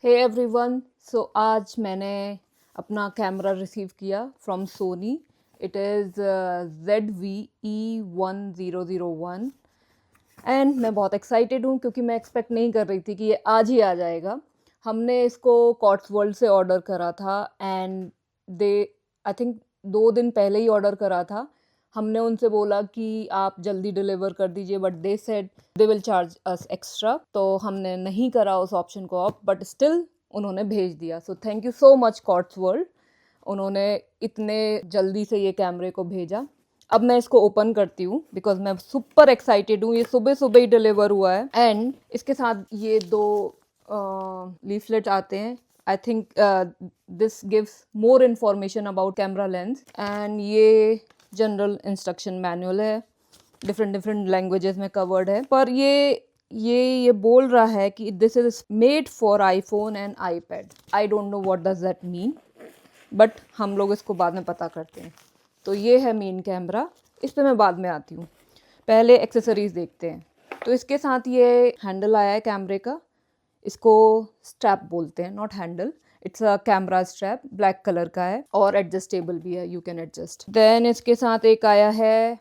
Hey everyone, सो आज मैंने अपना कैमरा रिसीव किया from Sony. It is ZV-E1001 and मैं बहुत एक्साइटेड हूँ क्योंकि मैं एक्सपेक्ट नहीं कर रही थी कि ये आज ही आ जाएगा. हमने इसको कॉट्सवोल्ड से ऑर्डर करा था एंड दे आई थिंक 2 दिन पहले ही ऑर्डर करा था. हमने उनसे बोला कि आप जल्दी डिलीवर कर दीजिए, but they said they will charge us extra. तो हमने नहीं करा उस ऑप्शन को ऑफ, बट स्टिल उन्होंने भेज दिया. So thank you so much Cotswold, उन्होंने इतने जल्दी से ये कैमरे को भेजा. अब मैं इसको ओपन करती हूँ बिकॉज मैं सुपर एक्साइटेड हूँ. ये सुबह सुबह ही डिलीवर हुआ है एंड इसके साथ ये 2 लीफलेट आते हैं. I think this gives more information about camera lens and ये जनरल इंस्ट्रक्शन मैनुअल है. डिफरेंट लैंग्वेजेस में कवर्ड है, पर ये बोल रहा है कि this is made for iPhone and iPad. I don't know what does that mean, but हम लोग इसको बाद में पता करते हैं. तो ये है मेन कैमरा, इस पर मैं बाद में आती हूँ. पहले एक्सेसरीज देखते हैं. तो इसके साथ ये हैंडल आया है कैमरे का. इसको स्ट्रैप बोलते हैं, not handle. It's a camera strap, black colour का है और एडजस्टेबल भी है, यू कैन एडजस्ट. देन इसके साथ एक आया है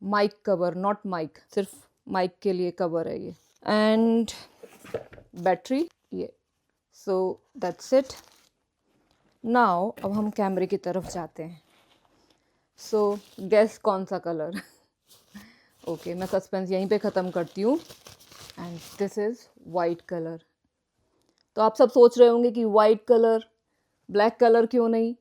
माइक कवर, नॉट माइक, सिर्फ माइक के लिए कवर है ये. एंड बैटरी ये. So that's it. नाउ अब हम कैमरे की तरफ जाते हैं. सो गेस कौन सा कलर. ओके, मैं सस्पेंस यहीं पे ख़त्म करती हूँ. And this is white colour. तो आप सब सोच रहे होंगे कि वाइट कलर, ब्लैक कलर क्यों नहीं.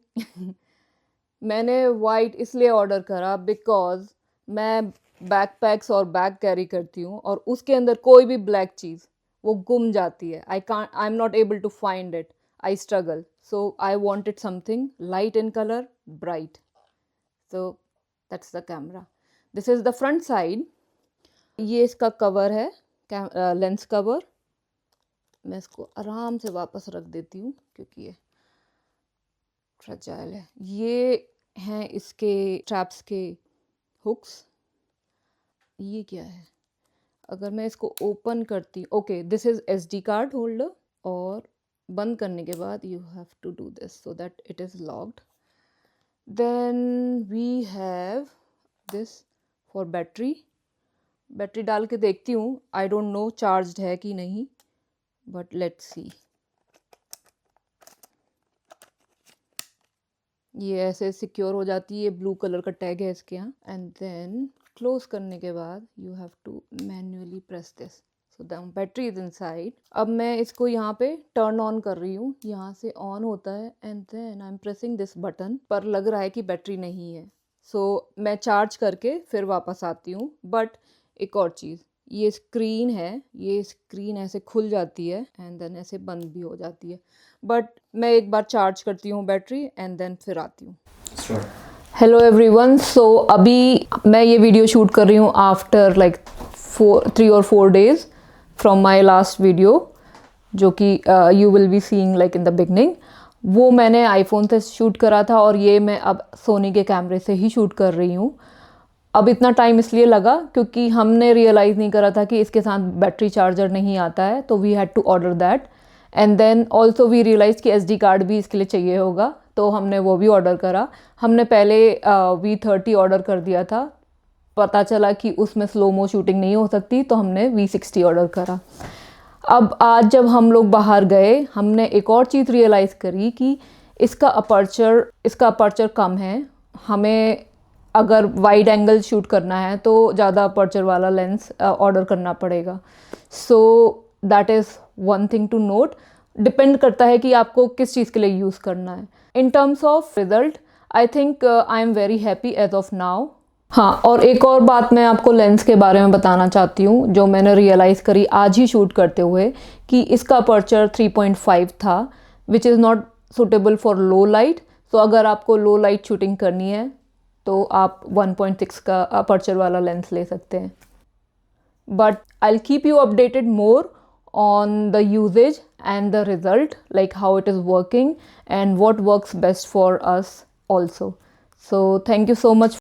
मैंने वाइट इसलिए ऑर्डर करा बिकॉज मैं बैकपैक्स और बैग कैरी करती हूँ और उसके अंदर कोई भी ब्लैक चीज़ वो गुम जाती है. I am not able to find it. I struggle. So I wanted something light in colour, bright. So that's the camera. This is the front side. ये इसका कवर है, लेंस कवर. मैं इसको आराम से वापस रख देती हूँ क्योंकि ये फ्रजाइल है. ये हैं इसके स्ट्रैप्स के हुक्स. ये क्या है, अगर मैं इसको ओपन करती, okay, this is SD card holder. और बंद करने के बाद you have to do this so that it is locked. Then we have this for battery. Battery डाल के देखती हूँ. आई डोंट नो चार्ज्ड है कि नहीं, बट लेट्स सी. ये ऐसे सिक्योर हो जाती है. ये ब्लू कलर का टैग है इसके यहाँ. एंड देन क्लोज करने के बाद you have to manually press this so the battery is inside. अब मैं इसको यहाँ पे टर्न ऑन कर रही हूँ. यहाँ से ऑन होता है and then I am pressing this button. पर लग रहा है कि बैटरी नहीं है. सो मैं चार्ज करके फिर वापस आती हूँ. बट एक और चीज़, ये स्क्रीन है, ये स्क्रीन ऐसे खुल जाती है एंड देन ऐसे बंद भी हो जाती है. बट मैं एक बार चार्ज करती हूँ बैटरी एंड देन फिर आती हूँ. Hello everyone. सो अभी मैं ये वीडियो शूट कर रही हूँ after like 3 or 4 days from my last video, जो कि you will be seeing like in the beginning. वो मैंने आईफोन से शूट करा था और ये मैं अब सोनी के कैमरे से ही शूट कर रही हूँ. अब इतना टाइम इसलिए लगा क्योंकि हमने रियलाइज़ नहीं करा था कि इसके साथ बैटरी चार्जर नहीं आता है. तो we had to order that. And then also we realise कि SD कार्ड भी इसके लिए चाहिए होगा, तो हमने वो भी ऑर्डर करा. हमने पहले V30 ऑर्डर कर दिया था. पता चला कि उसमें स्लोमो शूटिंग नहीं हो सकती, तो हमने V60 ऑर्डर करा. अब आज जब हम लोग बाहर गए, हमने एक और चीज़ रियलाइज़ करी कि इसका अपर्चर कम है. हमें अगर वाइड एंगल शूट करना है तो ज़्यादा अपर्चर वाला लेंस ऑर्डर करना पड़ेगा. So that is one thing to note. Depend करता है कि आपको किस चीज़ के लिए यूज़ करना है. In terms of result I think I am very happy as of now. हाँ, और एक और बात मैं आपको लेंस के बारे में बताना चाहती हूँ जो मैंने रियलाइज़ करी आज ही शूट करते हुए, कि इसका अपर्चर 3.5 था, which is not suitable for low light. तो अगर आपको लो लाइट शूटिंग करनी है तो आप 1.6 का अपर्चर वाला लेंस ले सकते हैं. But I will keep you updated more on the usage and the result, like how it is working and what works best for us also. So thank you so much